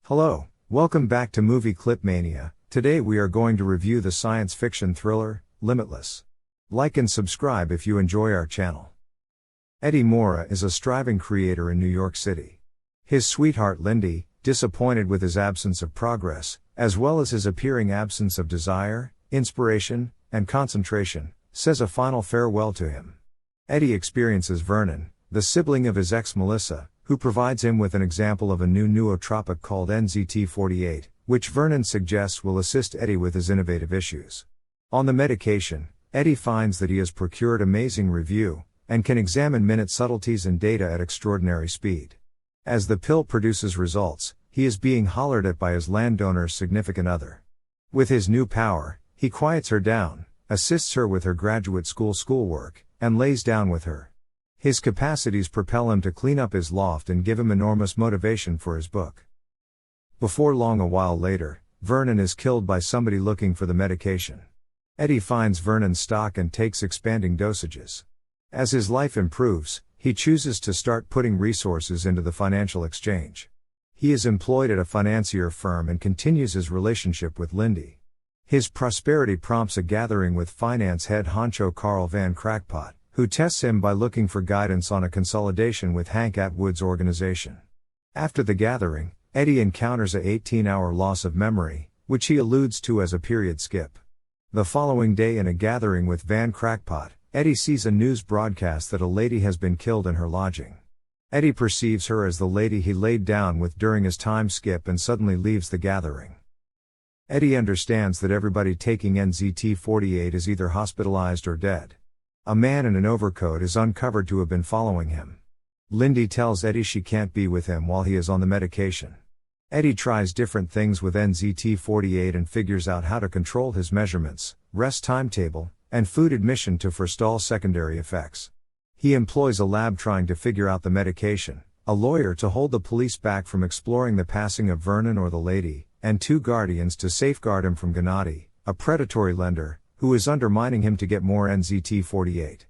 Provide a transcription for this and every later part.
Hello, welcome back to Movie Clip Mania. Today we are going to review the science fiction thriller, Limitless. Like and subscribe if you enjoy our channel. Eddie Mora is a striving creator in New York City. His sweetheart Lindy, disappointed with his absence of progress, as well as his appearing absence of desire, inspiration, and concentration, says a final farewell to him. Eddie experiences Vernon, the sibling of his ex Melissa, who provides him with an example of a new nootropic called NZT48, which Vernon suggests will assist Eddie with his innovative issues. On the medication, Eddie finds that he has procured amazing review, and can examine minute subtleties and data at extraordinary speed. As the pill produces results, he is being hollered at by his landowner's significant other. With his new power, he quiets her down, assists her with her graduate schoolwork, and lays down with her. His capacities propel him to clean up his loft and give him enormous motivation for his book. Before long, a while later, Vernon is killed by somebody looking for the medication. Eddie finds Vernon's stock and takes expanding dosages. As his life improves, he chooses to start putting resources into the financial exchange. He is employed at a financier firm and continues his relationship with Lindy. His prosperity prompts a gathering with finance head honcho Carl Van Crackpot, who tests him by looking for guidance on a consolidation with Hank Atwood's organization. After the gathering, Eddie encounters a 18-hour loss of memory, which he alludes to as a period skip. The following day, in a gathering with Van Crackpot, Eddie sees a news broadcast that a lady has been killed in her lodging. Eddie perceives her as the lady he laid down with during his time skip and suddenly leaves the gathering. Eddie understands that everybody taking NZT48 is either hospitalized or dead. A man in an overcoat is uncovered to have been following him. Lindy tells Eddie she can't be with him while he is on the medication. Eddie tries different things with NZT48 and figures out how to control his measurements, rest timetable, and food admission to forestall secondary effects. He employs a lab trying to figure out the medication, a lawyer to hold the police back from exploring the passing of Vernon or the lady, and 2 guardians to safeguard him from Gennady, a predatory lender, who is undermining him to get more NZT48.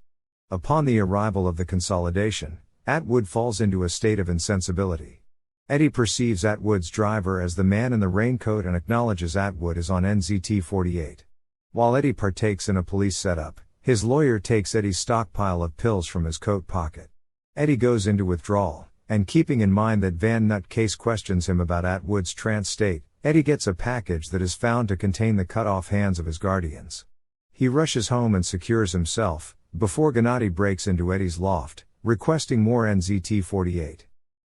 Upon the arrival of the consolidation, Atwood falls into a state of insensibility. Eddie perceives Atwood's driver as the man in the raincoat and acknowledges Atwood is on NZT48. While Eddie partakes in a police setup, his lawyer takes Eddie's stockpile of pills from his coat pocket. Eddie goes into withdrawal, and keeping in mind that Van Nutcase questions him about Atwood's trance state, Eddie gets a package that is found to contain the cut-off hands of his guardians. He rushes home and secures himself, before Gennady breaks into Eddie's loft, requesting more NZT48.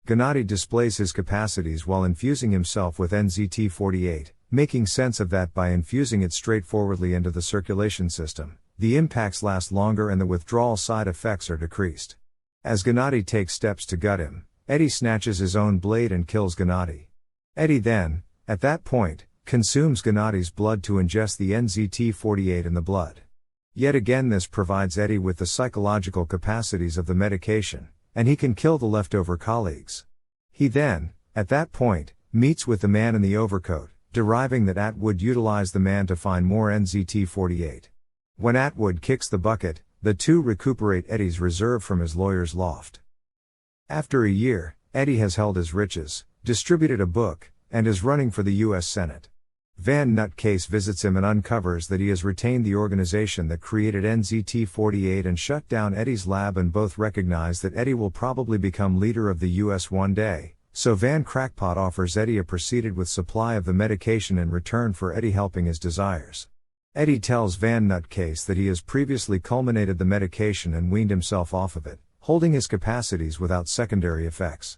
Gennady displays his capacities while infusing himself with NZT48, making sense of that by infusing it straightforwardly into the circulation system. The impacts last longer and the withdrawal side effects are decreased. As Gennady takes steps to gut him, Eddie snatches his own blade and kills Gennady. Eddie then, at that point, consumes Gennady's blood to ingest the NZT48 in the blood. Yet again, this provides Eddie with the psychological capacities of the medication, and he can kill the leftover colleagues. He then, at that point, meets with the man in the overcoat, deriving that Atwood utilized the man to find more NZT48. When Atwood kicks the bucket, the two recuperate Eddie's reserve from his lawyer's loft. After a year, Eddie has held his riches, distributed a book, and is running for the U.S. Senate. Van Nutcase visits him and uncovers that he has retained the organization that created NZT48 and shut down Eddie's lab, and both recognize that Eddie will probably become leader of the U.S. one day, so Van Crackpot offers Eddie a proceeded with supply of the medication in return for Eddie helping his desires. Eddie tells Van Nutcase that he has previously culminated the medication and weaned himself off of it, holding his capacities without secondary effects.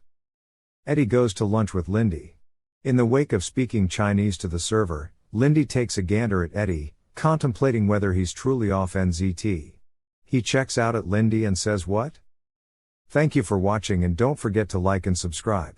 Eddie goes to lunch with Lindy. In the wake of speaking Chinese to the server, Lindy takes a gander at Eddie, contemplating whether he's truly off NZT. He checks out at Lindy and says, "What? Thank you for watching, and don't forget to like and subscribe."